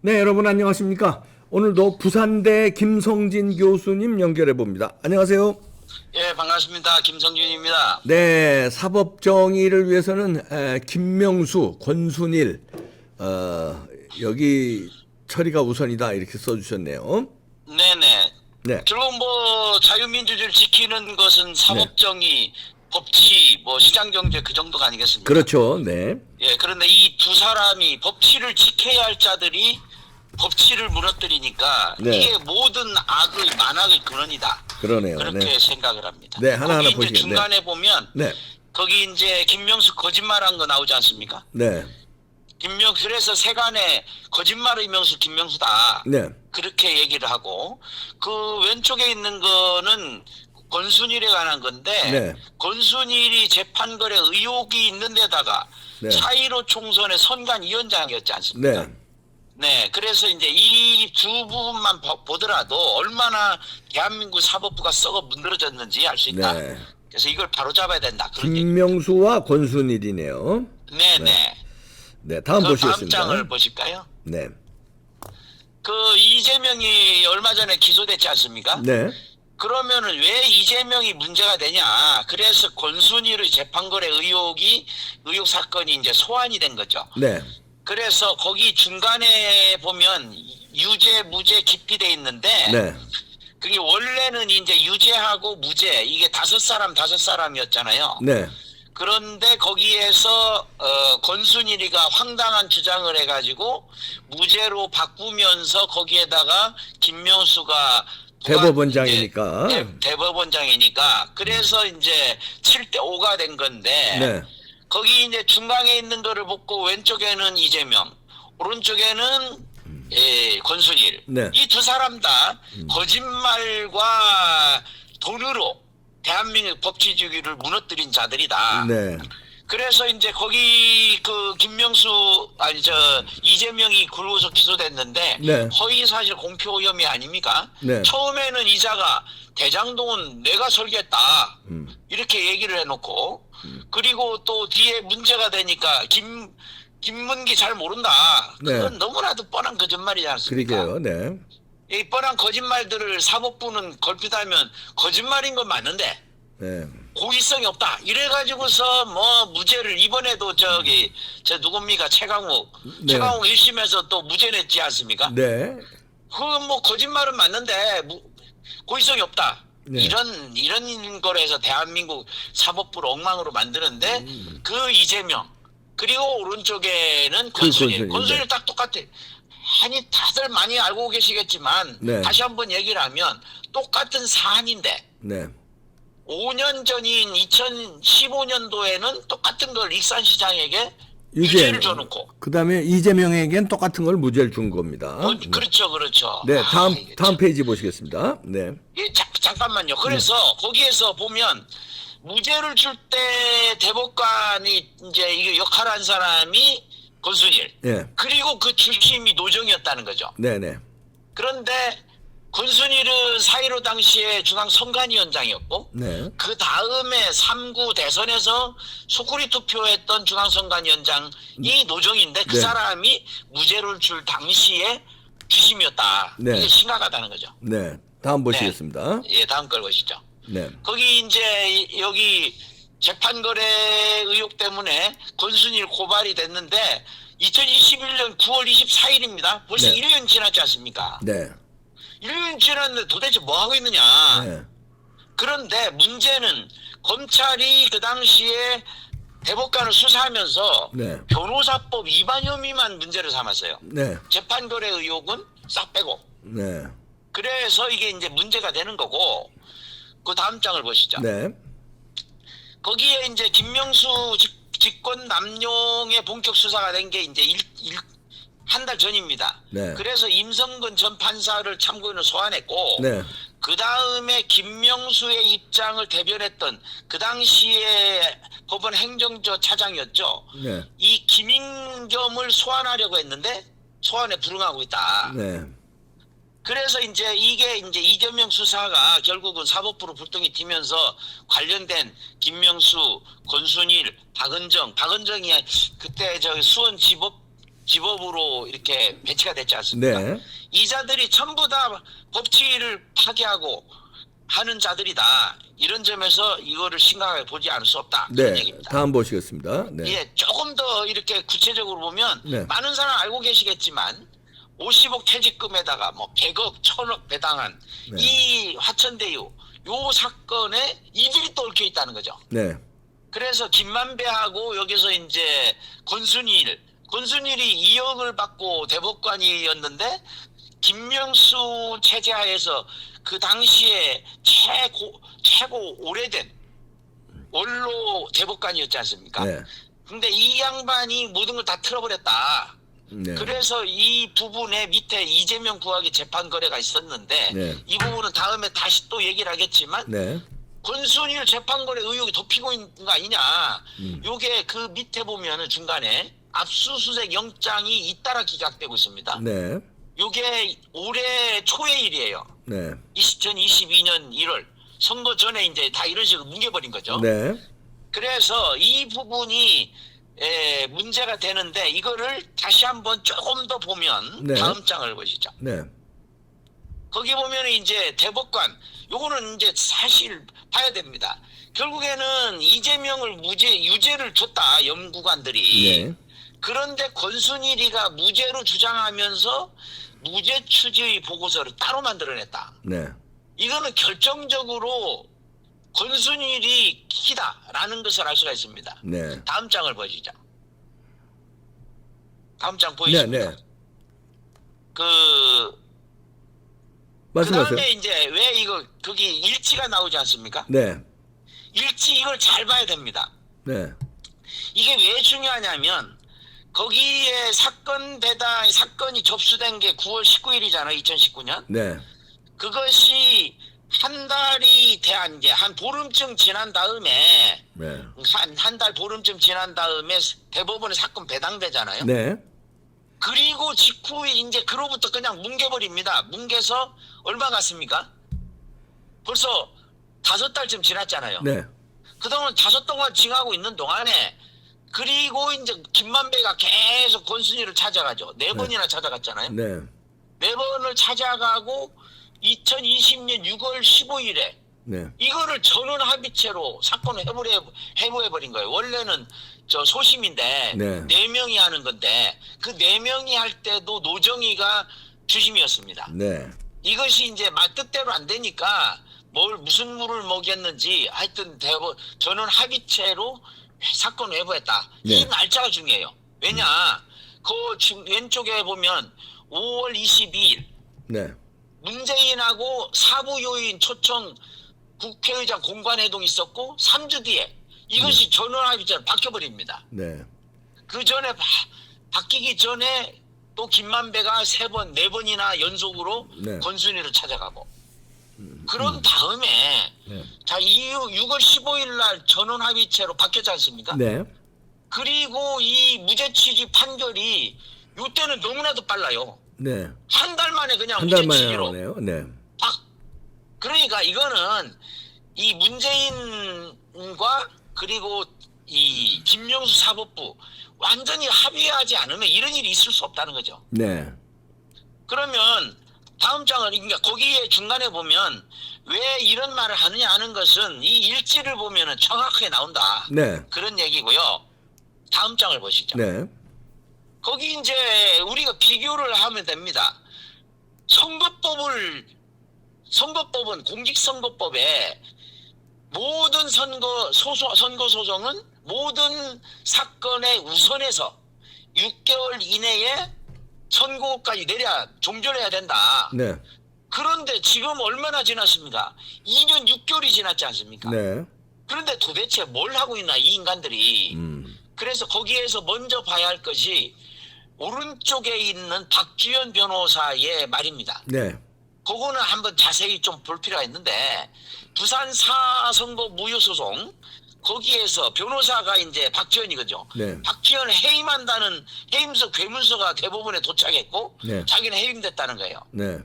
네, 여러분 안녕하십니까? 오늘도 부산대 김성진 교수님 연결해 봅니다. 안녕하세요. 예, 반갑습니다. 김성준입니다. 네, 사법 정의를 위해서는 김명수, 권순일 여기 처리가 우선이다 이렇게 써주셨네요. 네네. 네, 결국 뭐 자유민주주의를 지키는 것은 네, 사법정의, 법치, 뭐 시장경제 그 정도가 아니겠습니까? 그렇죠. 네, 예, 그런데 이 두 사람이 법치를 지켜야 할 자들이 법치를 무너뜨리니까 네, 이게 모든 악의 만악의 근원이다. 그러네요. 그렇게 네, 생각을 합니다. 네, 하나하나 거기 이제 보시겠네. 중간에 보면 네, 거기 이제 김명수 거짓말한 거 나오지 않습니까? 네, 김명수 그래서 세간에 거짓말의 명수 김명수다. 네, 그렇게 얘기를 하고 그 왼쪽에 있는 거는 권순일에 관한 건데 네, 권순일이 재판거래 의혹이 있는 데다가 네, 4.15 총선의 선관위원장이었지 않습니까? 네, 네, 그래서 이제 이 두 부분만 보더라도 얼마나 대한민국 사법부가 썩어 문드러졌는지 알 수 있다. 네. 그래서 이걸 바로잡아야 된다. 그런 얘기. 김명수와 권순일이네요. 네네. 네, 다음 그 다음 보시겠습니다. 장을 보실까요? 네, 그 이재명이 얼마 전에 기소됐지 않습니까? 네, 그러면은 왜 이재명이 문제가 되냐? 그래서 권순일의 재판거래 의혹 사건이 이제 소환이 된 거죠. 네, 그래서 거기 중간에 보면 유죄, 무죄 기피돼 있는데 네, 그게 원래는 이제 유죄하고 무죄 이게 다섯 사람이었잖아요. 네, 그런데 거기에서 권순일이가 황당한 주장을 해가지고 무죄로 바꾸면서 거기에다가 김명수가 대법원장이니까. 대법원장이니까 그래서 이제 7대5가 된 건데 네, 거기 이제 중간에 있는 거를 보고 왼쪽에는 이재명 오른쪽에는 권순일 네, 이 두 사람 다 거짓말과 돈으로 대한민국 법치주의를 무너뜨린 자들이다. 네, 그래서 이제 거기 그 김명수 이재명이 구로서 기소됐는데 네, 허위사실 공표 혐의 아닙니까? 네, 처음에는 이자가 대장동은 내가 설계했다 이렇게 얘기를 해놓고 그리고 또 뒤에 문제가 되니까 김문기 잘 모른다. 그건 네. 너무나도 뻔한 거짓말이지 않습니까? 그러게요. 네, 이 뻔한 거짓말들을 사법부는 걸핏하면 거짓말인 건 맞는데 네, 고의성이 없다. 이래가지고서 뭐 무죄를 이번에도 저 누굽니까 최강욱 네, 1심에서 또 무죄 냈지 않습니까? 네, 그건 뭐 거짓말은 맞는데 고의성이 없다. 네. 이런 거로 해서 대한민국 사법부를 엉망으로 만드는데 그 이재명 그리고 오른쪽에는 권순일. 권순일, 권순일 네. 딱 똑같아. 아니 다들 많이 알고 계시겠지만 네. 다시 한번 얘기를 하면 똑같은 사안인데 네, 5년 전인 2015년도에는 똑같은 걸 익산시장에게 유죄. 유죄를 줘놓고 그 다음에 이재명에겐 똑같은 걸 무죄를 준 겁니다. 그렇죠 그렇죠. 네, 이게 다음 페이지 보시겠습니다. 네, 잠깐만요. 그래서 거기에서 보면 무죄를 줄 때 대법관이 이제 이게 역할을 한 사람이 권순일 네, 그리고 그 주심이 노정이었다는 거죠. 네, 네, 그런데 권순일은 4.15 당시에 중앙선관위원장이었고 네, 그 다음에 3구 대선에서 소쿠리 투표했던 중앙선관위원장이 노정인데 그 네. 사람이 무죄를 줄 당시에 주심이었다. 네. 이게 심각하다는 거죠. 네. 다음 보시겠습니다. 예, 다음 걸 보시죠. 네, 거기 이제 여기 재판거래 의혹 때문에 권순일 고발이 됐는데 2021년 9월 24일입니다. 벌써 네. 1년 지났지 않습니까? 네, 1년 지났는데 도대체 뭐 하고 있느냐? 네, 그런데 문제는 검찰이 그 당시에 대법관을 수사하면서 네, 변호사법 위반 혐의만 문제를 삼았어요. 네, 재판거래 의혹은 싹 빼고. 네, 그래서 이게 이제 문제가 되는 거고. 그 다음 장을 보시죠. 네, 거기에 이제 김명수 직권 남용의 본격 수사가 된 게 이제 한 달 전입니다. 네. 그래서 임성근 전 판사를 참고인을 소환했고 네, 그 다음에 김명수의 입장을 대변했던 그 당시에 법원 행정처 차장이었죠. 네, 이 김인겸을 소환하려고 했는데 소환에 불응하고 있다. 네, 그래서 이제 이게 이제 이재명 수사가 결국은 사법부로 불똥이 튀면서 관련된 김명수, 권순일, 박은정이 그때 저 수원 지법으로 이렇게 배치가 됐지 않습니까? 네. 이 자들이 전부 다 법치를 파괴하고 하는 자들이다. 이런 점에서 이거를 심각하게 보지 않을 수 없다. 그런 네. 얘기입니다. 다음 보시겠습니다. 네. 예, 조금 더 이렇게 구체적으로 보면 네. 많은 사람 알고 계시겠지만 50억 퇴직금에다가 뭐 100억, 1000억 배당한 네. 이 화천대유 요 사건에 이들이 또 얽혀 있다는 거죠. 네. 그래서 김만배하고 여기서 이제 권순일이 2억을 받고 대법관이었는데 김명수 체제 하에서 그 당시에 최고 오래된 원로 대법관이었지 않습니까? 네. 근데 이 양반이 모든 걸 다 틀어버렸다. 네. 그래서 이 부분에 밑에 이재명 구하기 재판 거래가 있었는데 네. 이 부분은 다음에 다시 또 얘기를 하겠지만 네. 권순일 재판 거래 의혹이 덮이고 있는 거 아니냐. 요게 그 밑에 보면은 중간에 압수수색 영장이 잇따라 기각되고 있습니다. 네. 요게 올해 초의 일이에요. 네. 2022년 1월 선거 전에 이제 다 이런 식으로 뭉개버린 거죠. 네. 그래서 이 부분이 문제가 되는데 이거를 다시 한번 조금 더 보면 네. 다음 장을 보시죠. 네. 거기 보면 이제 대법관 요거는 이제 사실 봐야 됩니다. 결국에는 이재명을 유죄를 줬다 연구관들이. 네. 그런데 권순일이가 무죄로 주장하면서 무죄 취지 보고서를 따로 만들어냈다. 네. 이거는 결정적으로 권순일이 기다라는 것을 알 수가 있습니다. 네. 다음 장을 보시죠. 다음 장 네. 보이십니까? 네. 그 말씀하세요. 다음에 이제 왜 이거 거기 일지가 나오지 않습니까? 네. 일지 이걸 잘 봐야 됩니다. 네. 이게 왜 중요하냐면 거기에 사건이 접수된 게 9월 19일이잖아요. 2019년. 네. 그것이 한 달이 이제 한 보름쯤 지난 다음에 네. 한 달 보름쯤 지난 다음에 대법원에 사건 배당되잖아요. 네. 그리고 직후에 이제 그로부터 그냥 뭉개버립니다. 뭉개서 얼마 갔습니까? 벌써 5달쯤 지났잖아요. 네. 그동안 5달 동안 징하고 있는 동안에 그리고 이제 김만배가 계속 권순일을 찾아가죠. 4번이나 찾아갔잖아요. 네. 4번을 찾아가고 2020년 6월 15일에 네. 이거를 전원 합의체로 사건을 해부해버린 거예요. 원래는 저 소심인데 네. 4명이 하는 건데 그 4명이 할 때도 노정희가 주심이었습니다. 네. 이것이 이제 말 뜻대로 안 되니까 무슨 물을 먹였는지 하여튼 전원 합의체로 사건 회부했다. 네. 이 날짜가 중요해요. 왜냐 그 지금 왼쪽에 보면 5월 22일 네. 문재인하고 사부 요인 초청 국회의장 공관회동이 있었고 3주 뒤에 이것이 전원 합의체로 바뀌어버립니다. 네. 그 전에 바뀌기 전에 또 김만배가 3번, 4번이나 연속으로 네. 권순일을 찾아가고 그런 다음에 네. 자 이후 6월 15일 날 전원 합의체로 바뀌었지 않습니까? 네. 그리고 이 무죄 취지 판결이 이때는 너무나도 빨라요. 네. 한 달 만에 그냥 한 달 무죄 만에 취지로 나오네요. 네. 그러니까 이거는 이 문재인과 그리고 이 김명수 사법부 완전히 합의하지 않으면 이런 일이 있을 수 없다는 거죠. 네. 그러면 다음 장은 그러니까 거기에 중간에 보면 왜 이런 말을 하느냐 하는 것은 이 일지를 보면은 정확하게 나온다. 네. 그런 얘기고요. 다음 장을 보시죠. 네. 거기 이제 우리가 비교를 하면 됩니다. 선거법은 공직선거법에 모든 선거 소송은 모든 사건에 우선해서 6개월 이내에 선고까지 종결해야 된다. 네. 그런데 지금 얼마나 지났습니까? 2년 6개월이 지났지 않습니까? 네. 그런데 도대체 뭘 하고 있나 이 인간들이. 그래서 거기에서 먼저 봐야 할 것이 오른쪽에 있는 박주현 변호사의 말입니다. 네. 그거는 한번 자세히 좀 볼 필요가 있는데 부산 4선거 무효소송 거기에서 변호사가 이제 박주현이거죠. 네. 박주현 해임한다는 해임서 괴문서가 대법원에 도착했고 네. 자기는 해임됐다는 거예요. 네.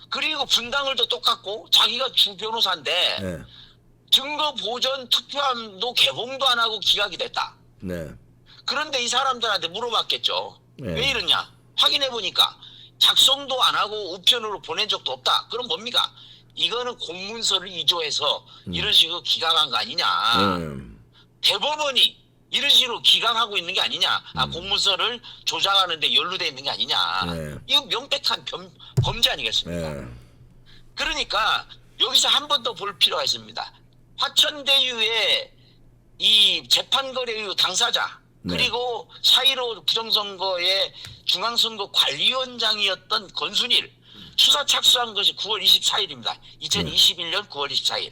그리고 분당을도 똑같고 자기가 주 변호사인데 네. 증거 보전 투표함도 개봉도 안 하고 기각이 됐다. 네. 그런데 이 사람들한테 물어봤겠죠. 네. 왜 이러냐? 확인해 보니까 작성도 안 하고 우편으로 보낸 적도 없다. 그럼 뭡니까? 이거는 공문서를 위조해서 이런 식으로 기각한 거 아니냐? 대법원이 이런 식으로 기각하고 있는 게 아니냐? 공문서를 조작하는데 연루돼 있는 게 아니냐? 네. 이거 명백한 범죄 아니겠습니까? 네. 그러니까 여기서 한 번 더 볼 필요가 있습니다. 화천대유의 이 재판거래유 당사자 네. 그리고 4.15 부정선거의 중앙선거 관리위원장이었던 권순일 수사 착수한 것이 9월 24일입니다. 2021년 9월 24일.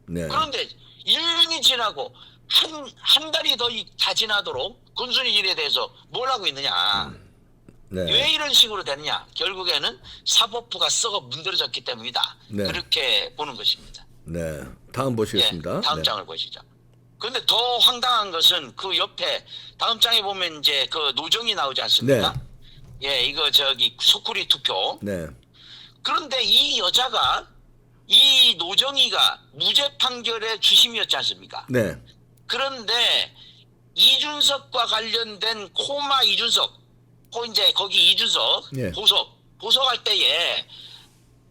네. 그런데 1년이 지나고 한 달이 다 지나도록 권순일 일에 대해서 뭘 하고 있느냐. 네. 왜 이런 식으로 되느냐. 결국에는 사법부가 썩어 문드러졌기 때문이다. 네. 그렇게 보는 것입니다. 네. 다음 보시겠습니다. 예, 다음 네. 장을 보시죠. 그런데 더 황당한 것은 그 옆에 다음 장에 보면 이제 그 노정이 나오지 않습니까? 예, 이거 저기 소쿠리 투표. 네. 그런데 이 여자가 이 노정이가 무죄 판결의 주심이었지 않습니까? 네. 그런데 이준석과 관련된 코마 이준석, 이제 거기 이준석 예. 보석할 때에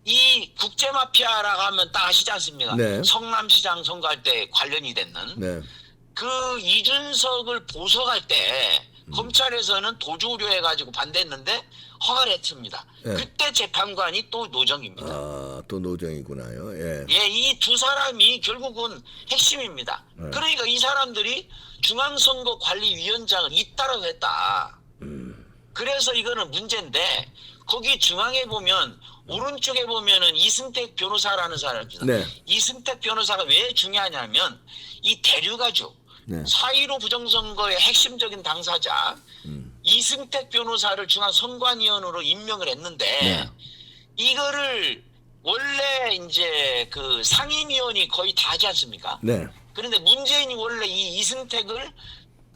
이 국제마피아라고 하면 딱 아시지 않습니까? 네. 성남시장 선거할 때 관련이 됐는 네. 그 이준석을 보석할 때 검찰에서는 도주 우려해가지고 반대했는데 허가를 했습니다. 네. 그때 재판관이 또 노정입니다. 아, 또 노정이구나요. 예. 예, 이 두 사람이 결국은 핵심입니다. 네. 그러니까 이 사람들이 중앙선거관리위원장을 잇따라 했다. 그래서 이거는 문제인데 거기 중앙에 보면 오른쪽에 보면은 이승택 변호사라는 사람입니다. 네. 이승택 변호사가 왜 중요하냐면 이 대류가주 네. 4.15 부정선거의 핵심적인 당사자 이승택 변호사를 중앙선관위원으로 임명을 했는데 네. 이거를 원래 이제 그 상임위원이 거의 다 하지 않습니까? 네. 그런데 문재인이 원래 이 이승택을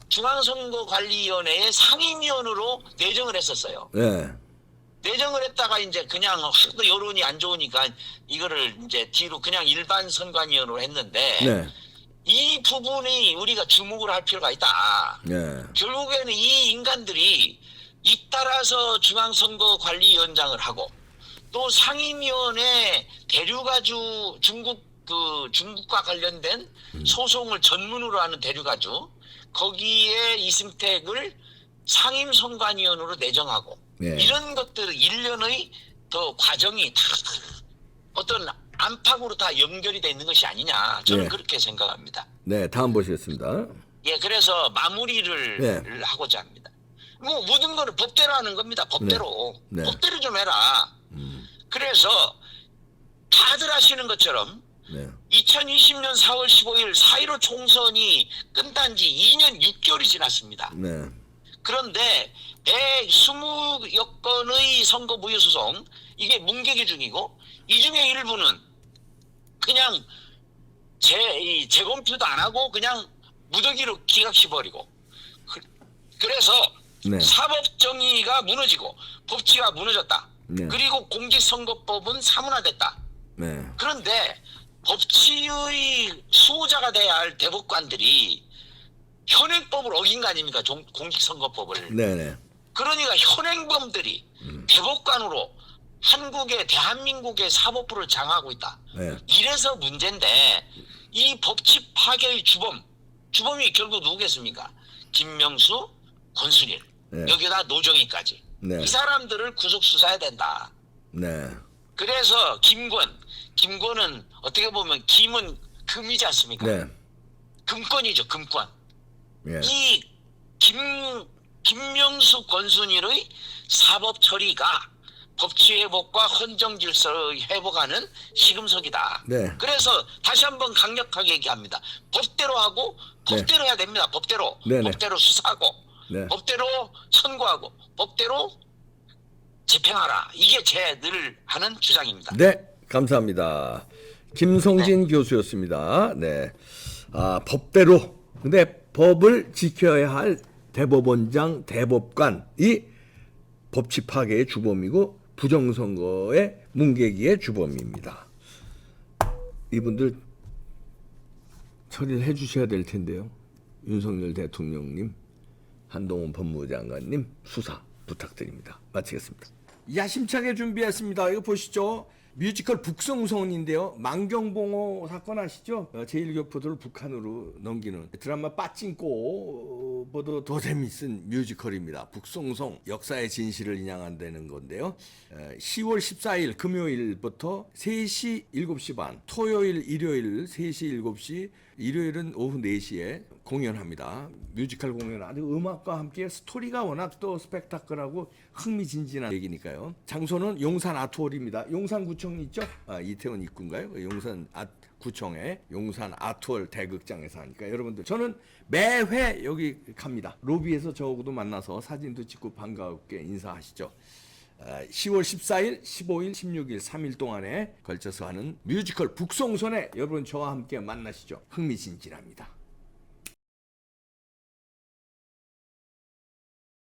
중앙선거관리위원회의 상임위원으로 내정을 했었어요. 네. 내정을 했다가 이제 그냥 하도 여론이 안 좋으니까 이거를 이제 뒤로 그냥 일반 선관위원으로 했는데 네. 이 부분이 우리가 주목을 할 필요가 있다. 네. 결국에는 이 인간들이 잇따라서 중앙선거관리위원장을 하고 또 상임위원회 대류가주 중국과 관련된 소송을 전문으로 하는 대류가주 거기에 이승택을 상임선관위원으로 내정하고 네. 이런 것들 일련의 더 과정이 다 어떤 안팎으로 다 연결이 돼 있는 것이 아니냐 저는 네. 그렇게 생각합니다. 네. 다음 보시겠습니다. 예, 그래서 마무리를 네. 하고자 합니다. 뭐 모든 거는 법대로 하는 겁니다. 법대로. 네. 네. 법대로 좀 해라. 그래서 다들 아시는 것처럼 네. 2020년 4월 15일 4.15 총선이 끝난 지 2년 6개월이 지났습니다. 네. 그런데 120여 건의 선거 무효 소송 이게 문개기 중이고 이 중에 일부는 그냥 재검표도 안 하고 그냥 무더기로 기각시버리고 그래서 네. 사법 정의가 무너지고 법치가 무너졌다. 네. 그리고 공직선거법은 사문화됐다. 네. 그런데 법치의 수호자가 돼야 할 대법관들이 현행법을 어긴 거 아닙니까? 공직선거법을. 네네. 그러니까 현행범들이 대법관으로 대한민국의 사법부를 장악하고 있다. 네. 이래서 문제인데 이 법치 파괴의 주범이 결국 누구겠습니까? 김명수, 권순일, 네. 여기다 노정희까지. 네. 이 사람들을 구속 수사해야 된다. 네. 그래서 김권은 어떻게 보면 김은 금이지 않습니까? 네. 금권이죠, 금권. 예. 이 김명수 권순일의 사법 처리가 법치 회복과 헌정 질서를 회복하는 시금석이다. 네. 그래서 다시 한번 강력하게 얘기합니다. 법대로 하고 법대로 해야 됩니다. 법대로. 네네. 법대로 수사하고 네. 법대로 선고하고 법대로 집행하라. 이게 제 늘 하는 주장입니다. 네. 감사합니다. 김성진 교수였습니다. 네. 아, 법대로. 근데 법을 지켜야 할 대법원장, 대법관이 법치 파괴의 주범이고 부정선거의 문개기의 주범입니다. 이분들 처리를 해주셔야 될 텐데요. 윤석열 대통령님 한동훈 법무장관님 수사 부탁드립니다. 마치겠습니다. 야심차게 준비했습니다. 이거 보시죠. 뮤지컬 북성성인데요. 만경봉호 사건 아시죠? 제1교포들을 북한으로 넘기는 드라마 빠찡꼬보다 더 재밌은 뮤지컬입니다. 북성성 역사의 진실을 인양한다는 건데요. 10월 14일 금요일부터 3시 7시 반, 토요일 일요일 3시 7시, 일요일은 오후 4시에 공연합니다. 뮤지컬 공연 아주 음악과 함께 스토리가 워낙 또 스펙타클하고 흥미진진한 얘기니까요. 장소는 용산 아트홀입니다. 용산구청 있죠? 이태원 입구인가요? 용산 구청에 용산 아트홀 대극장에서 하니까 여러분들 저는 매회 여기 갑니다. 로비에서 저하고도 만나서 사진도 찍고 반갑게 인사하시죠. 10월 14일, 15일, 16일 3일 동안에 걸쳐서 하는 뮤지컬 북송선에 여러분 저와 함께 만나시죠. 흥미진진합니다.